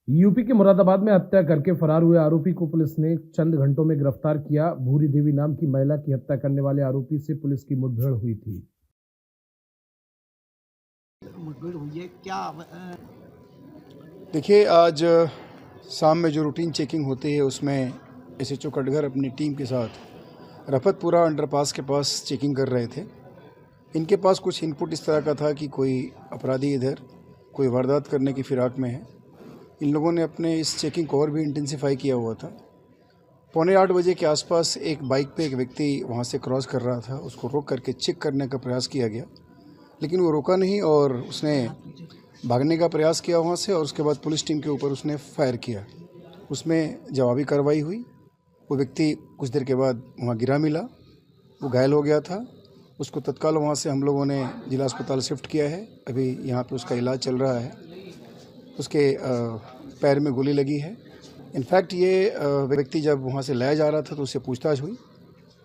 UP के मुरादाबाद में हत्या करके फरार हुए आरोपी को पुलिस ने चंद घंटों में गिरफ्तार किया। भूरी देवी नाम की महिला की हत्या करने वाले आरोपी से पुलिस की मुठभेड़ हुई थी। मुठभेड़ हुई है क्या? देखिए, आज शाम में जो रूटीन चेकिंग होती है उसमें एसएचओ कटघर अपनी टीम के साथ रफतपुरा अंडरपास के पास चेकिंग कर रहे थे। इनके पास कुछ इनपुट इस तरह का था कि कोई अपराधी इधर कोई वारदात करने की फिराक में है। इन लोगों ने अपने इस चेकिंग को और भी इंटेंसिफाई किया हुआ था। 7:45 बजे के आसपास एक बाइक पे एक व्यक्ति वहाँ से क्रॉस कर रहा था। उसको रोक करके चेक करने का प्रयास किया गया, लेकिन वो रोका नहीं और उसने भागने का प्रयास किया वहाँ से, और उसके बाद पुलिस टीम के ऊपर उसने फायर किया। उसमें जवाबी कार्रवाई हुई। वो व्यक्ति कुछ देर के बाद वहाँ गिरा मिला, वो घायल हो गया था। उसको तत्काल वहाँ से हम लोगों ने जिला अस्पताल शिफ्ट किया है। अभी यहाँ पे उसका इलाज चल रहा है। उसके पैर में गोली लगी है। इनफैक्ट ये व्यक्ति जब वहाँ से लाया जा रहा था तो उससे पूछताछ हुई।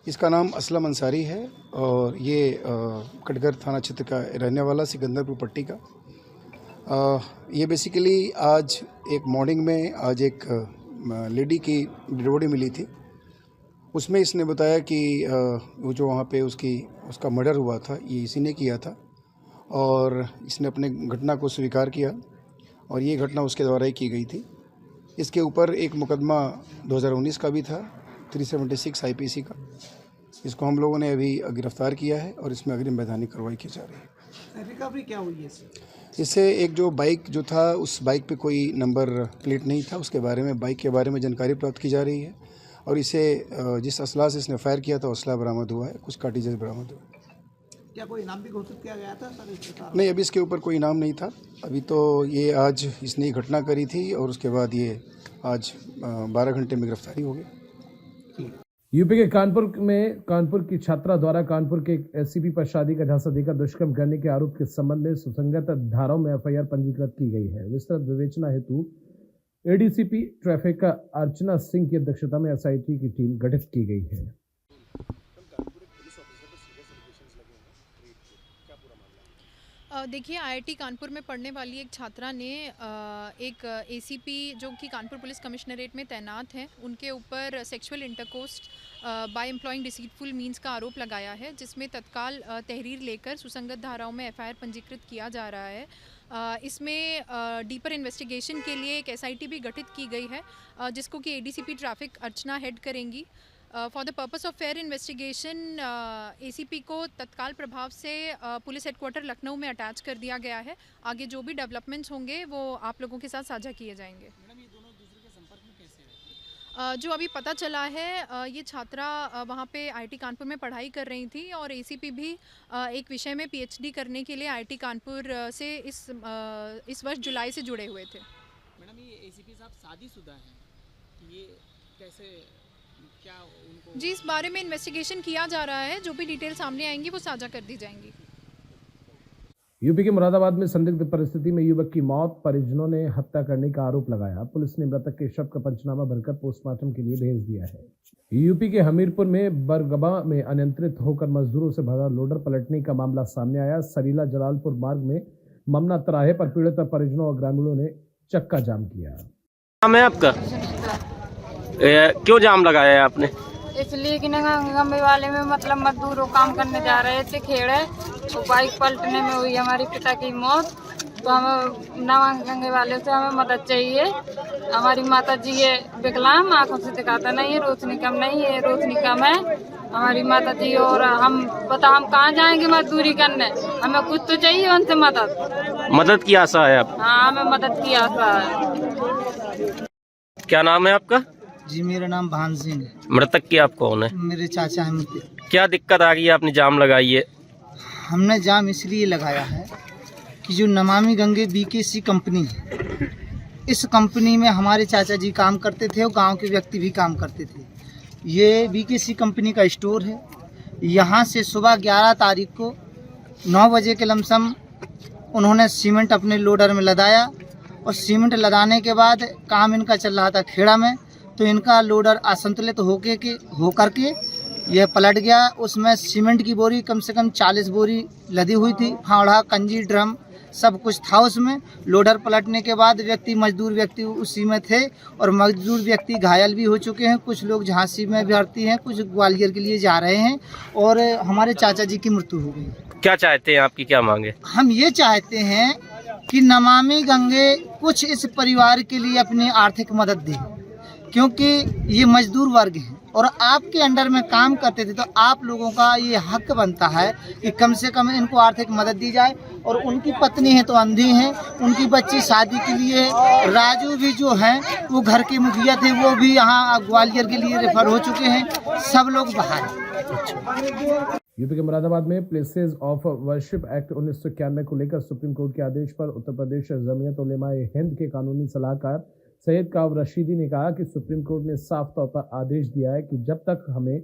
इसका नाम असलम अंसारी है और ये कटघर थाना क्षेत्र का रहने वाला सिकंदरपुर पट्टी का। ये बेसिकली आज एक मॉर्निंग में आज एक लेडी की डेड बॉडी मिली थी। उसमें इसने बताया कि वो जो वहाँ पे उसका मर्डर हुआ था ये इसी ने किया था, और इसने अपने घटना को स्वीकार किया और ये घटना उसके द्वारा ही की गई थी। इसके ऊपर एक मुकदमा 2019 का भी था, 376 IPC का। इसको हम लोगों ने अभी गिरफ्तार किया है और इसमें अग्रिम वैधानिक कार्रवाई की जा रही है। रिकवरी क्या हुई है इससे एक जो बाइक जो था उस बाइक पे कोई नंबर प्लेट नहीं था, उसके बारे में बाइक के बारे में जानकारी प्राप्त की जा रही है, और इसे जिस असला से इसने फायर किया था असला बरामद हुआ है। कुछ कार्टिजेस बरामद हुआ है। क्या कोई नाम भी घोषित किया गया था सर? नहीं, अभी इसके ऊपर कोई नाम नहीं था। अभी तो ये आज इसने ही घटना करी थी और उसके बाद ये आज 12 घंटे में गिरफ्तारी हो गई। यूपी के कानपुर में कानपुर की छात्रा द्वारा कानपुर के एससीपी पर शादी का झांसा देकर दुष्कर्म करने के आरोप के संबंध में सुसंगत धाराओं में FIR पंजीकृत की गई है। विस्तृत विवेचना हेतु ADCP ट्रैफिक अर्चना सिंह की अध्यक्षता में SIT की टीम गठित की गई है। देखिए, IIT कानपुर में पढ़ने वाली एक छात्रा ने एक ACP जो कि कानपुर पुलिस कमिश्नरेट में तैनात हैं, उनके ऊपर sexual intercourse by employing deceitful means का आरोप लगाया है, जिसमें तत्काल तहरीर लेकर सुसंगत धाराओं में FIR पंजीकृत किया जा रहा है। इसमें डीपर इन्वेस्टिगेशन के लिए एक SIT भी गठित की गई है, जिसको कि ADCP ट्रैफिक अर्चना हेड करेंगी। For the purpose of fair investigation ACP को तत्काल प्रभाव से पुलिस हेडक्वार्टर लखनऊ में अटैच कर दिया गया है। आगे जो भी डेवलपमेंट्स होंगे वो आप लोगों के साथ साझा किए जाएंगे। मैडम, ये दोनों दूसरे के संपर्क में कैसे हैं? जो अभी पता चला है, ये छात्रा वहाँ पे IIT कानपुर में पढ़ाई कर रही थी और ACP भी एक विषय में PhD करने के लिए IIT कानपुर से इस वर्ष जुलाई से जुड़े हुए थे। मैडम, ये ACP साहब शादीशुदा हैं, ये कैसे क्या उनको? जी, इस बारे में इन्वेस्टिगेशन किया जा रहा है। जो भी डिटेल सामने आएंगी वो साझा कर दी जाएंगी। यूपी के मुरादाबाद में संदिग्ध परिस्थिति में युवक की मौत, परिजनों ने हत्या करने का आरोप लगाया। पुलिस ने मृतक के शव का पंचनामा भरकर पोस्टमार्टम के लिए भेज दिया है। यूपी के हमीरपुर में बरगबा में अनियंत्रित होकर मजदूरों से भरा लोडर पलटने का मामला सामने आया। सरीला जलालपुर मार्ग में ममना तिराहे पर पीड़ित परिजनों और ग्रामीणों ने चक्का जाम किया। नाम है आपका? क्यों जाम लगाया है आपने? इसलिए कि गंगे वाले में मतलब मजदूर काम करने जा रहे थे खेड़े, तो बाइक पलटने में हुई हमारी पिता की मौत। तो हमें गंगे वाले से हमें मदद चाहिए। हमारी माता जी ये विकलांग, आंखों से दिखाता नहीं है, रोशनी कम नहीं है, रोशनी कम है हमारी माता जी। और हम कहाँ जाएंगे मजदूरी करने? हमें कुछ तो चाहिए उनसे मदद की आशा है आप? हाँ, हमें मदद की आशा है। क्या नाम है आपका? जी, मेरा नाम भान सिंह है। मृतक की आप कौन है? मेरे चाचा हैं। क्या दिक्कत आ गई है, आपने जाम लगाई है? हमने जाम इसलिए लगाया है कि जो नमामि गंगे BKC कंपनी है, इस कंपनी में हमारे चाचा जी काम करते थे और गांव के व्यक्ति भी काम करते थे। ये BKC कंपनी का स्टोर है। यहाँ से सुबह 11 तारीख को 9 बजे के लमसम उन्होंने सीमेंट अपने लोडर में लदाया, और सीमेंट लदाने के बाद काम इनका चल रहा था खेड़ा में, तो इनका लोडर असंतुलित होकर के यह पलट गया। उसमें सीमेंट की बोरी कम से कम 40 बोरी लदी हुई थी। फावड़ा, कंजी, ड्रम सब कुछ था उसमें। लोडर पलटने के बाद मजदूर व्यक्ति उसी में थे और मजदूर व्यक्ति घायल भी हो चुके हैं। कुछ लोग झांसी में भर्ती हैं, कुछ ग्वालियर के लिए जा रहे हैं और हमारे चाचा जी की मृत्यु हो गई। क्या चाहते हैं, आपकी क्या मांगे? हम ये चाहते हैं कि नमामि गंगे कुछ इस परिवार के लिए अपनी आर्थिक मदद दे, क्योंकि ये मजदूर वर्ग हैं और आपके अंडर में काम करते थे, तो आप लोगों का ये हक बनता है कि कम से कम इनको आर्थिक मदद दी जाए। और उनकी पत्नी है तो अंधी हैं, उनकी बच्ची शादी के लिए, राजू भी जो हैं वो घर के मुखिया थे, वो भी यहाँ ग्वालियर के लिए रेफर हो चुके हैं, सब लोग बाहर हैं। यूपी के मुरादाबाद में प्लेसेस ऑफ वर्शिप एक्ट 1991 को लेकर सुप्रीम कोर्ट के आदेश पर उत्तर प्रदेश जमीयत उलेमाए हिंद के कानूनी सलाहकार सैयद काव रशीदी ने कहा कि सुप्रीम कोर्ट ने साफ तौर पर आदेश दिया है कि जब तक हमें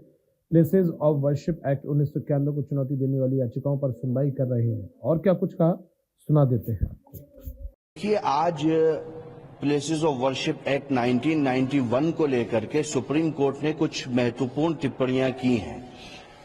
प्लेसेस ऑफ वर्शिप एक्ट 1991 को चुनौती देने वाली याचिकाओं पर सुनवाई कर रहे हैं। और क्या कुछ कहा, सुना देते हैं आपको। देखिए, आज प्लेसेस ऑफ वर्शिप एक्ट 1991 को लेकर के सुप्रीम कोर्ट ने कुछ महत्वपूर्ण टिप्पणियां की हैं।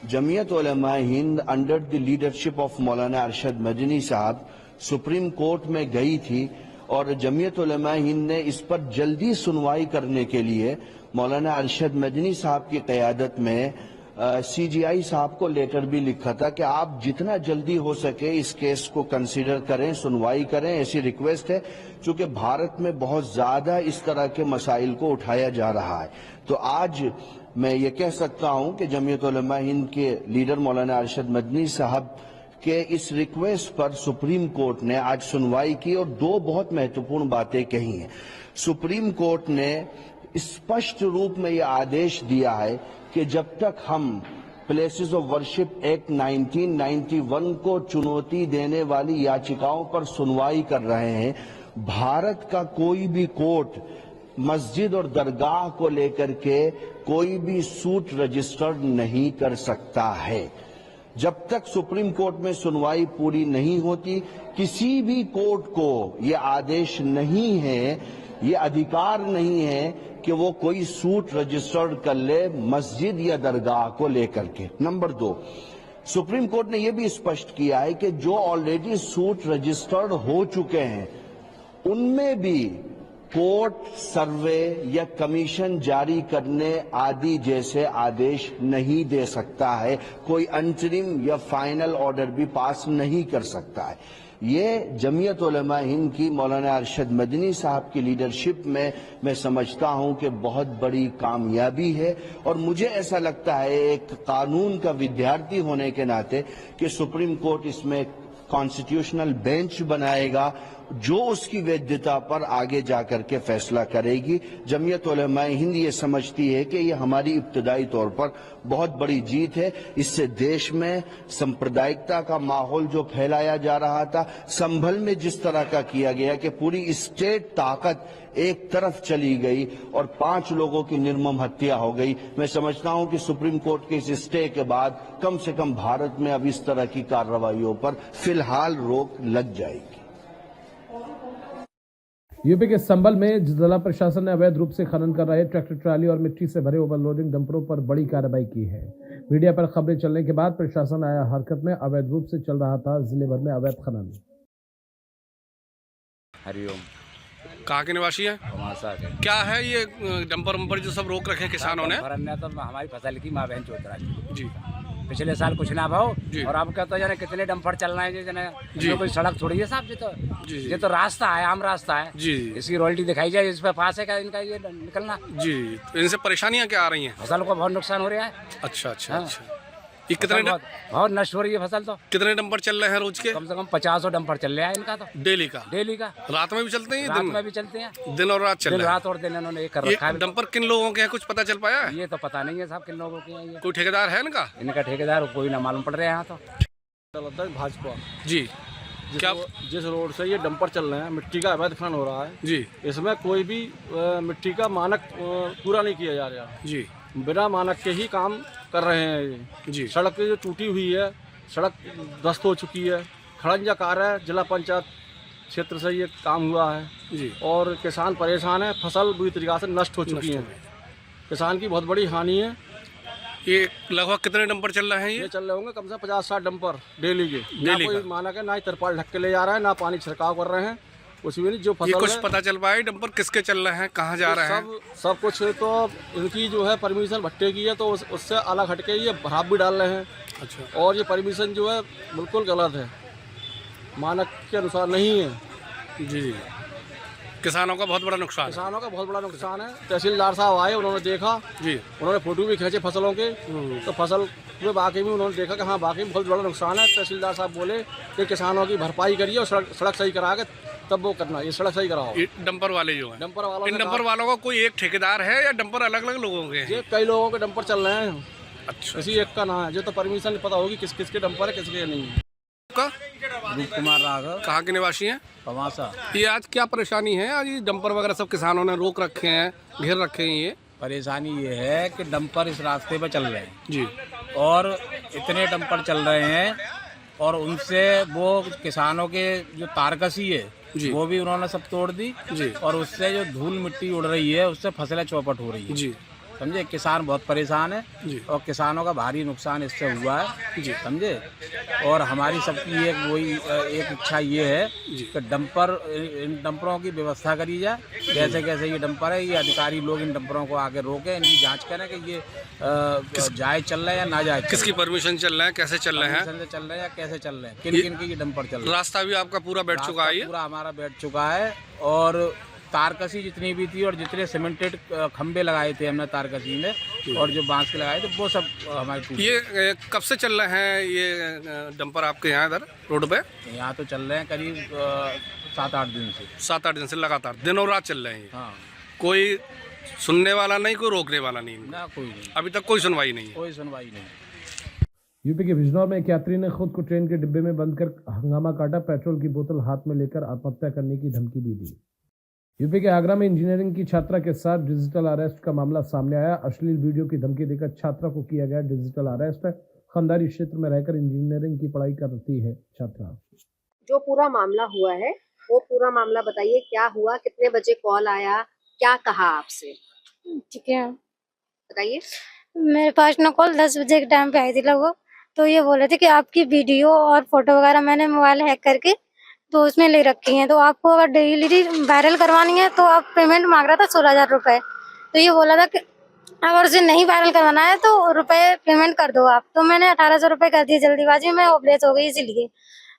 Jamiat Ulema Hind under the leadership of Maulana Arshad Madani साहब सुप्रीम कोर्ट में गई थी और जमीयत उलेमाए हिंद ने इस पर जल्दी सुनवाई करने के लिए मौलाना अरशद मदनी साहब की क़यादत में CGI साहब को लेटर भी लिखा था कि आप जितना जल्दी हो सके इस केस को कंसीडर करें, सुनवाई करें, ऐसी रिक्वेस्ट है। चूंकि भारत में बहुत ज्यादा इस तरह के मसाइल को उठाया जा रहा है, तो आज मैं ये कह सकता हूं कि जमीयत उलेमाए हिंद के लीडर मौलाना अरशद मदनी साहब के इस रिक्वेस्ट पर सुप्रीम कोर्ट ने आज सुनवाई की और दो बहुत महत्वपूर्ण बातें कही हैं। सुप्रीम कोर्ट ने स्पष्ट रूप में यह आदेश दिया है कि जब तक हम प्लेसेस ऑफ वर्शिप एक्ट 1991 को चुनौती देने वाली याचिकाओं पर सुनवाई कर रहे हैं, भारत का कोई भी कोर्ट मस्जिद और दरगाह को लेकर के कोई भी सूट रजिस्टर्ड नहीं कर सकता है। जब तक सुप्रीम कोर्ट में सुनवाई पूरी नहीं होती, किसी भी कोर्ट को यह आदेश नहीं है, ये अधिकार नहीं है कि वो कोई सूट रजिस्टर्ड कर ले मस्जिद या दरगाह को लेकर के। नंबर 2, सुप्रीम कोर्ट ने यह भी स्पष्ट किया है कि जो ऑलरेडी सूट रजिस्टर्ड हो चुके हैं उनमें भी कोर्ट सर्वे या कमीशन जारी करने आदि जैसे आदेश नहीं दे सकता है, कोई अंतरिम या फाइनल ऑर्डर भी पास नहीं कर सकता है। ये जमीयत उलेमाए हिंद की मौलाना अरशद मदनी साहब की लीडरशिप में मैं समझता हूं कि बहुत बड़ी कामयाबी है और मुझे ऐसा लगता है एक कानून का विद्यार्थी होने के नाते कि सुप्रीम कोर्ट इसमें कॉन्स्टिट्यूशनल बेंच बनाएगा जो उसकी वैधता पर आगे जाकर के फैसला करेगी। जमीयत उलेमाए हिंद ये समझती है कि ये हमारी इब्तदाई तौर पर बहुत बड़ी जीत है। इससे देश में सांप्रदायिकता का माहौल जो फैलाया जा रहा था, संभल में जिस तरह का किया गया कि पूरी स्टेट ताकत एक तरफ चली गई और 5 लोगों की निर्मम हत्या हो गई, मैं समझता हूं कि सुप्रीम कोर्ट के इस स्टे के बाद कम से कम भारत में अब इस तरह की कार्रवाइयों पर फिलहाल रोक लग जाएगी। यूपी के संभल में जिला प्रशासन ने अवैध रूप से खनन कर रहे ट्रैक्टर ट्राली और मिट्टी से भरे ओवरलोडिंग डंपरों पर बड़ी कार्रवाई की है। मीडिया पर खबरें चलने के बाद प्रशासन आया हरकत में। अवैध रूप से चल रहा था जिले भर में अवैध खनन। हरिओम, कहाँ के निवासी हैं? क्या है ये डंपर वंपर जो सब रोक रखे किसानों ने? तो हमारी फसल की माँ बहन चौधरा जी, पिछले साल कुछ ना भाव और अब क्या तो जाने कितने डंपर चल रहे हैं जी। कोई सड़क थोड़ी है साहब जी, ये तो रास्ता है, आम रास्ता है जी। इसकी रॉयल्टी दिखाई जाए, इस पे पास है क्या इनका ये निकलना जी। तो इनसे परेशानियां क्या आ रही हैं? फसल को बहुत नुकसान हो रहा है। अच्छा अच्छा हाँ। अच्छा, ये कितने बहुत नष्ट हो रही है फसल। तो कितने डंपर चल रहे हैं रोज के? कम से कम 50 डंपर चल रहा है इनका तो डेली का। रात में भी चलते हैं? रात में भी चलते हैं, दिन और रात चल रहे हैं। रात और दिन इन्होंने कर रखा है। डंपर किन लोगों के हैं, कुछ पता चल पाया? ये तो पता नहीं है साहब किन लोगों के हैं। कोई ठेकेदार है इनका ठेकेदार कोई ना मालूम पड़ रहे हैं यहाँ तो। भाजपा जी, क्या जिस रोड से ये डंपर चल रहे हैं, मिट्टी का अवैध खनन हो रहा है जी, इसमें कोई भी मिट्टी का मानक पूरा नहीं किया जा रहा जी, बिना मानक के ही काम कर रहे हैं ये जी। सड़क जो टूटी हुई है, सड़क ध्वस्त हो चुकी है, खड़ंजा कार्य है, जिला पंचायत क्षेत्र से ये काम हुआ है जी। और किसान परेशान है, फसल बुरी तरीके से नष्ट हो चुकी है, किसान की बहुत बड़ी हानि है ये लगभग कितने डंपर चल रहे हैं ये चल रहे होंगे कम से कम 50-60 डंपर डेली के। ना कोई मानक है, ना ही तरपाल ढक के ले जा रहा है, ना पानी छिड़काव कर रहे हैं, कुछ भी नहीं। जो फसल ये कुछ है, पता चल पाया डंपर किसके चल रहे हैं, कहाँ जा रहे हैं? सब कुछ तो इनकी जो है परमिशन भट्टे की है, तो उससे अलग हटके ये भराब भी डाल रहे हैं। अच्छा। और ये परमिशन जो है बिल्कुल गलत है, मानक के अनुसार नहीं है। जी, किसानों का बहुत बड़ा नुकसान है। किसानों का बहुत बड़ा नुकसान है। तहसीलदार साहब आए, उन्होंने देखा जी, उन्होंने फोटो भी खींचे फसलों के, तो फसल में वाकई में उन्होंने देखा कि हाँ वाकई में बहुत बड़ा नुकसान है। तहसीलदार साहब बोले कि किसानों की भरपाई करिए और सड़क सही करा के तब वो करना, ये सड़क सही कराओ। डंपर वाले जो हैं, डंपर वालों इन डंपर वालों का कोई एक ठेकेदार है या डंपर अलग अलग लोगों के हैं? ये कई लोगों के डंपर चल रहे हैं। अच्छा। किसी एक का ना है, जो तो परमिशन पता होगी किस किस के डंपर है, किसके नहीं है। रूप कुमार राघव, कहाँ के निवासी हैं? पवासा। ये आज क्या परेशानी है? आज ये डंपर वगैरह सब किसानों ने रोक रखे हैं, घेर रखे हैं। ये परेशानी ये है कि डंपर इस रास्ते पे चल रहे हैं जी, और इतने डंपर चल रहे हैं और उनसे वो किसानों के जो तारकसी है जी, वो भी उन्होंने सब तोड़ दी जी, और उससे जो धूल मिट्टी उड़ रही है उससे फसलें चौपट हो रही है जी, समझे। किसान बहुत परेशान है जी, और किसानों का भारी नुकसान इससे हुआ है जी, समझे। और हमारी सबकी एक इच्छा ये है जी, कि इन डंपरों की व्यवस्था करी जाए। कैसे कैसे ये डंपर है, ये अधिकारी लोग इन डंपरों को आगे रोकें, इनकी जांच करें कि ये जायज चल रहे हैं या ना जायज। किसकी परमिशन चल रहे हैं, कैसे चल रहे हैं, चल रहे हैं या कैसे चल रहे हैं, किन किन के ये डंपर चल रहे हैं। रास्ता भी आपका पूरा बैठ चुका है? पूरा हमारा बैठ चुका है और तारकसी जितनी भी थी और जितने सीमेंटेड खंबे लगाए थे हमने तारकसी में और जो बांस के लगाए थे वो सब हमारे। ये कब से चल रहे हैं ये डंपर आपके यहाँ इधर रोड पे? यहाँ तो चल रहे हैं करीब 7-8 दिन से। 7-8 दिन से लगातार दिन और रात चल रहे हैं? हाँ। कोई सुनने वाला नहीं, कोई रोकने वाला नहीं? ना कोई नहीं, अभी तक कोई सुनवाई नहीं है? कोई सुनवाई नहीं। यूपी के बिजनौर में एक यात्री ने खुद को ट्रेन के डिब्बे में बंद कर हंगामा काटा, पेट्रोल की बोतल हाथ में लेकर आत्महत्या करने की धमकी भी दी। यूपी के आगरा में इंजीनियरिंग की छात्रा के साथ डिजिटल अरेस्ट का मामला सामने आया। अश्लील वीडियो की धमकी देकर छात्रा को किया गया डिजिटल अरेस्ट। खंडारी क्षेत्र में रहकर इंजीनियरिंग की पढ़ाई करती है छात्रा। जो पूरा मामला हुआ है वो पूरा मामला बताइए, क्या हुआ, कितने बजे कॉल आया, क्या कहा आपसे? ठीक है, बताइए। मेरे पास ना कॉल 10 बजे के टाइम पे आई थी लगभग, तो ये बोले थे कि आपकी वीडियो और फोटो वगैरह मैंने मोबाइल हैक करके तो उसमें ले रखी हैं, तो आपको अगर डिलीवरी वायरल करवानी है तो आप पेमेंट मांग रहा था 16,000 रुपए। तो ये बोला था कि अगर उसे नहीं वायरल करवाना है तो रुपए पेमेंट कर दो आप। तो मैंने 1800 रुपए कर दिए जल्दीबाजी में, ऑब्लेस हो गई इसलिए।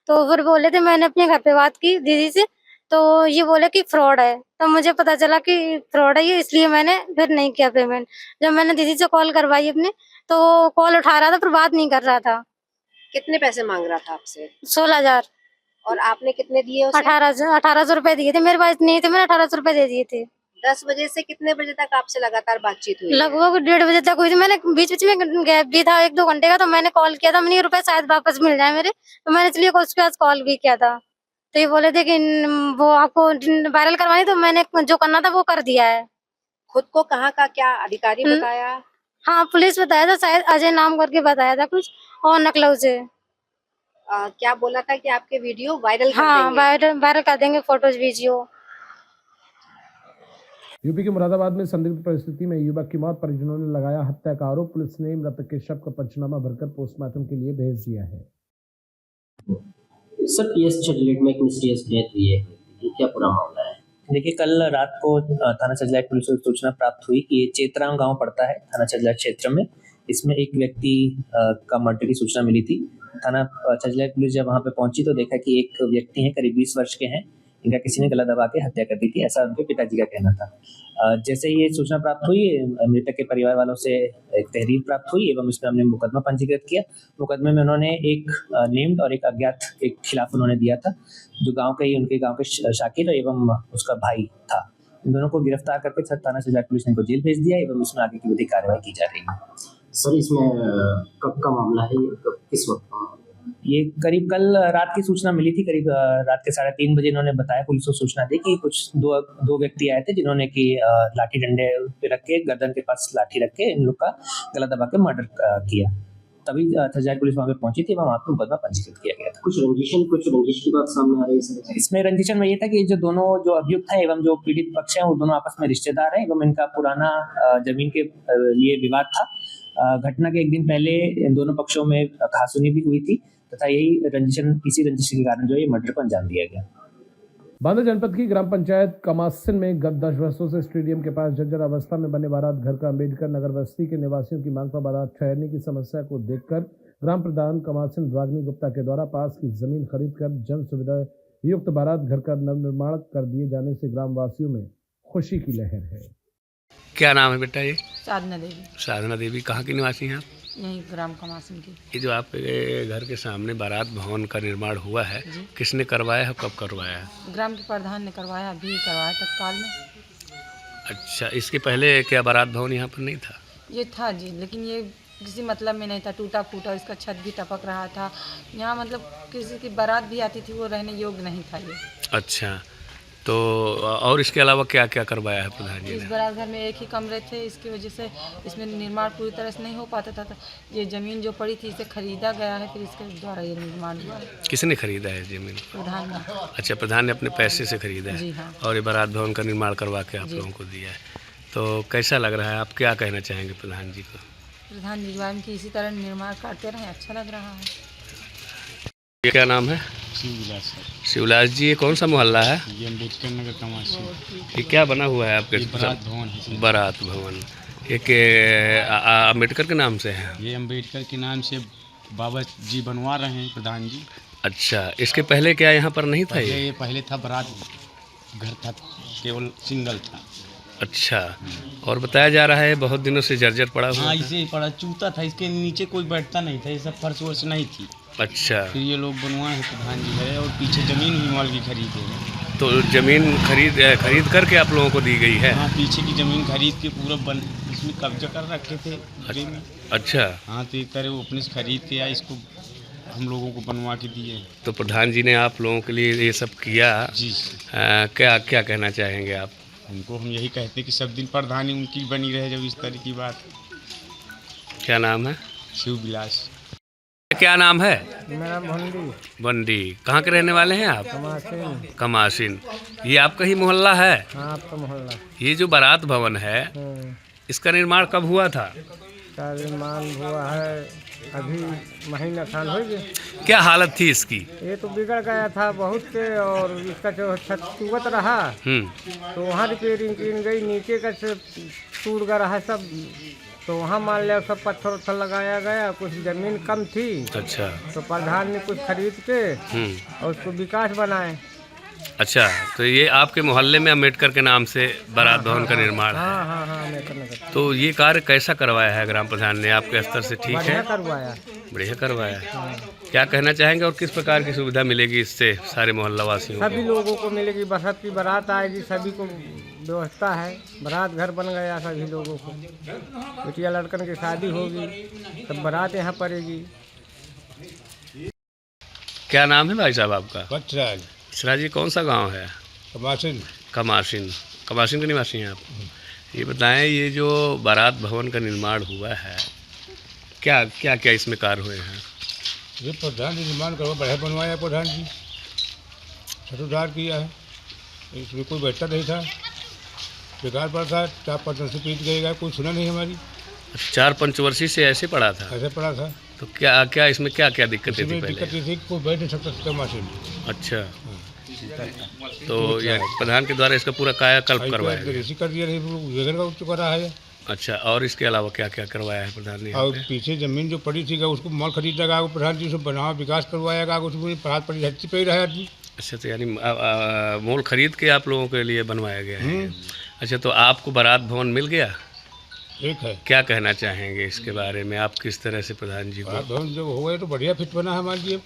तो फिर बोले थे, मैंने अपने घर पे बात की दीदी से, तो ये बोले कि फ्रॉड है। तो मुझे पता चला कि फ्रॉड है ये, इसलिए मैंने फिर नहीं किया पेमेंट। जब मैंने दीदी से कॉल करवाई अपने, तो कॉल उठा रहा था पर बात नहीं कर रहा था। कितने पैसे मांग रहा था आपसे? 16,000। और आपने कितने दिए उसे? 1800 रुपए दिए थे, मेरे पास नहीं थे, मैंने 1800 रुपए दे दिए थे। 10 बजे से कितने बजे तक आपसे लगातार बातचीत हुई? लगभग 1:30 बजे तक हुई थी। मैंने बीच बीच में गैप भी था 1-2 घंटे का, तो मैंने कॉल किया था, मैंने रुपए शायद वापस मिल जाए मेरे, तो मैंने इसलिए उसके पास कॉल भी किया था। तो ये बोले थे कि वो आपको वायरल करवानी, तो मैंने जो करना था वो कर दिया है। खुद को कहाँ का क्या अधिकारी बताया? हाँ, पुलिस बताया था, शायद अजय नाम करके बताया था कुछ, और नकलऊ से। क्या बोला था कि आपके वीडियो वायरल कर हाँ, देंगे? वायरल कर देंगे, फोटोज वीडियो। यूपी के मुरादाबाद में संदिग्ध परिस्थिति में युवक की मौत, परिजनों ने लगाया हत्या का आरोप। पुलिस ने मृतक के शव का पंचनामा भरकर पोस्टमार्टम के लिए भेज दिया है। सर, पीएस चंडीगढ़ में एक मिस्टीरियस डेथ हुई है, क्या पूरा मामला है? देखिए, कल रात को थाना चंचलाट पुलिस को सूचना प्राप्त हुई कि ये चेतराम गांव पड़ता है थाना चंचलाट क्षेत्र में। इसमें एक व्यक्ति का मर्डर की सूचना मिली थी। थाना चंचलाट पुलिस जब वहां पे पहुंची तो देखा कि एक व्यक्ति हैं, करीब 20 वर्ष के हैं, इनका किसी ने गला दबा के हत्या कर दी थी, ऐसा उनके पिताजी का कहना था। जैसे ही ये सूचना प्राप्त हुई, मृतक के परिवार वालों से एक तहरीर प्राप्त हुई एवं इसमें हमने मुकदमा पंजीकृत किया। मुकदमे में उन्होंने एक नेम्ड और एक अज्ञात के खिलाफ उन्होंने दिया था, जो गाँव के ही उनके गाँव के शाकिर एवं उसका भाई था। इन दोनों को गिरफ्तार करके थाना चंचलाट पुलिस ने इनको जेल भेज दिया एवं इसमें आगे की विधिक कार्रवाई की जा रही है। सर, इसमें कब का मामला है, किस वक्त का? ये करीब कल रात की सूचना मिली थी, करीब रात के 3:30 बजे इन्होंने बताया, पुलिस को सूचना दी कि कुछ दो व्यक्ति आए थे जिन्होंने कि लाठी डंडे पे रख के, गर्दन के पास लाठी रख के इन लोग का गला दबा के मर्डर किया। तभी चंचलाट पुलिस वहाँ पे पहुंची थी, वहाँ पे मुकदमा पंजीकृत किया गया था। कुछ रंजिश की बात सामने आ रही है? इसमें रंजिशन में ये था कि जो दोनों जो अभियुक्त है एवं जो पीड़ित पक्ष है, वो दोनों आपस में रिश्तेदार हैं एवं इनका पुराना जमीन के लिए विवाद था। घटना के एक दिन पहले इन दोनों पक्षों में कहासुनी भी हुई थी तथा इसी रंजिश के कारण जो ये मर्डर को अंजाम दिया गया। बांदा जनपद की ग्राम पंचायत कमासिन में गत 10 वर्षों से स्टेडियम के पास जर्जर अवस्था में बने बारात घर का अम्बेडकर नगर बस्ती के निवासियों की मांग पर बारात ठहरने की समस्या को देखकर ग्राम प्रधान कमासिन रागिनी गुप्ता के द्वारा पास की जमीन खरीदकर जन सुविधा युक्त बारात घर का नवनिर्माण कर दिए जाने से ग्रामवासियों में खुशी की लहर है। क्या नाम है बेटा ये? साधना देवी। साधना देवी कहाँ की निवासी हैं आप? यहीं ग्राम कमासिन की। ये जो आपके घर के सामने बारात भवन का निर्माण हुआ है, किसने करवाया है, कब करवाया है? ग्राम के प्रधान ने करवाया, अभी करवाया तत्काल में। अच्छा, इसके पहले क्या बारात भवन यहाँ पर नहीं था? ये था जी, लेकिन ये किसी मतलब में नहीं था, टूटा फूटा, इसका छत भी टपक रहा था। यहाँ मतलब किसी की बारात भी आती थी, वो रहने योग्य नहीं था ये। अच्छा, तो और इसके अलावा क्या क्या करवाया है प्रधान जी इस ने? बारात घर में एक ही कमरे थे, इसकी वजह से इसमें निर्माण पूरी तरह से नहीं हो पाता था। ये ज़मीन जो पड़ी थी इसे खरीदा गया है, फिर इसके द्वारा ये निर्माण हुआ है। किसने खरीदा है ज़मीन? प्रधान ने। अच्छा, प्रधान ने अपने पैसे से खरीदा है। जी हाँ। और ये बारात भवन का निर्माण करवा के आप लोगों को दिया है, तो कैसा लग रहा है? आप क्या कहना चाहेंगे प्रधान जी को? प्रधान जी की इसी तरह निर्माण करते रहें, अच्छा लग रहा है। ये क्या नाम है? शिवविलास। शिवलास जी, ये कौन सा मोहल्ला है? ये अम्बेडकर नगर कमासिन। ये क्या बना हुआ है आपके? बारात भवन है। बारात भवन एक अम्बेडकर के नाम से है? ये अम्बेडकर के नाम से बाबा जी बनवा रहे हैं प्रधान जी। अच्छा, इसके पहले क्या यहाँ पर नहीं था? ये पहले था बारात घर था, केवल सिंगल था। अच्छा, और बताया जा रहा है बहुत दिनों से जर्जर पड़ा हुआ। हाँ, इसे पड़ा चूता था, इसके नीचे कोई बैठता नहीं था, ये सब फर्श वर्श नहीं थी। अच्छा, फिर ये लोग बनवाए हैं प्रधान जी है, और पीछे ज़मीन भी मॉल की खरीदे हैं। तो ज़मीन खरीद करके आप लोगों को दी गई है? हाँ, पीछे की ज़मीन खरीद के पूरा इसमें कब्जा कर रखे थे। अच्छा, हाँ, तो एक तरह वो अपने से खरीद के या इसको हम लोगों को बनवा के दिए। तो प्रधान जी ने आप लोगों के लिए ये सब किया जी। क्या क्या कहना चाहेंगे आप? उनको हम यही कहते कि सब दिन प्रधानी उनकी बनी रहे जब इस तरह की बात। क्या नाम है? शिवविलास। क्या नाम है? मेरा बंडी। बंडी, कहाँ के रहने वाले हैं आप? कमासिन। कमासिन, ये आपका ही मोहल्ला है? हाँ, आपका मोहल्ला। ये जो बारात भवन है, इसका निर्माण कब हुआ था? का निर्माण हुआ है अभी महीना खान हो गया। क्या हालत थी इसकी? ये तो बिगड़ गया था बहुत से, और इसका जो छत टूट रहा तो वहाँ रिपेयरिंग की गई, नीचे का टूट गया रहा सब, तो वहाँ मान लिया सब पत्थर उत्थर लगाया गया। कुछ जमीन कम थी। अच्छा, तो प्रधान ने कुछ खरीद के और उसको विकास बनाए। अच्छा, तो ये आपके मोहल्ले में अम्बेडकर के नाम से बारात भवन का निर्माण है? हाँ हाँ हाँ, अम्बेडकर नगर। तो ये कार्य कैसा करवाया है ग्राम प्रधान ने आपके स्तर से? ठीक है, बढ़िया करवाया। बढ़िया करवाया। क्या कहना चाहेंगे और किस प्रकार की सुविधा मिलेगी इससे सारे मोहल्ला वासियों को? सभी लोगों को मिलेगी, बरसात की बारात आएगी, सभी को व्यवस्था है, बारात घर बन गया सभी लोगों को। बेटिया लड़कन की शादी होगी, सब बारात यहाँ पड़ेगी। क्या नाम है भाई साहब आपका? बचराज। बचराज जी, कौन सा गांव है? कमासिन। कमासिन, कमासिन के निवासी हैं आप? ये बताएं, ये जो बारात भवन का निर्माण हुआ है, क्या क्या क्या इसमें कार्य हुए हैं? ये प्रधान जी निर्माण करवा बढ़िया बनवाया प्रधान जी, छठुदार किया है, इसमें कोई बैठता नहीं था, बेकार पड़ा था। 4-5 वर्ष से पीट गएगा, कोई सुना नहीं हमारी। 4 पंचवर्षीय से ऐसे पड़ा था? ऐसे पड़ा था। तो क्या क्या इसमें क्या क्या दिक्कतें थी? दिक्कत ये थी कोई बैठ नहीं सकता कमासिन। अच्छा, तो ये प्रधान के द्वारा इसका पूरा कायाकल्प करवाया कर दिया है। अच्छा, और इसके अलावा क्या क्या करवाया है प्रधान ने? और पीछे जमीन जो पड़ी थी उसको मॉल खरीदेगा प्रधान जी, उसको बनावा विकास करवाएगा, उसमें पढ़ाई पड़ी हच्ची पे ही रहा आदमी। अच्छा, तो यानी मॉल खरीद के आप लोगों के लिए बनवाया गया है। अच्छा, तो आपको बारात भवन मिल गया? एक है। क्या कहना चाहेंगे इसके बारे में? आप किस तरह से प्रधान जी को? बारात भवन जब हो गए तो बढ़िया फिट बना है हमारे लिए।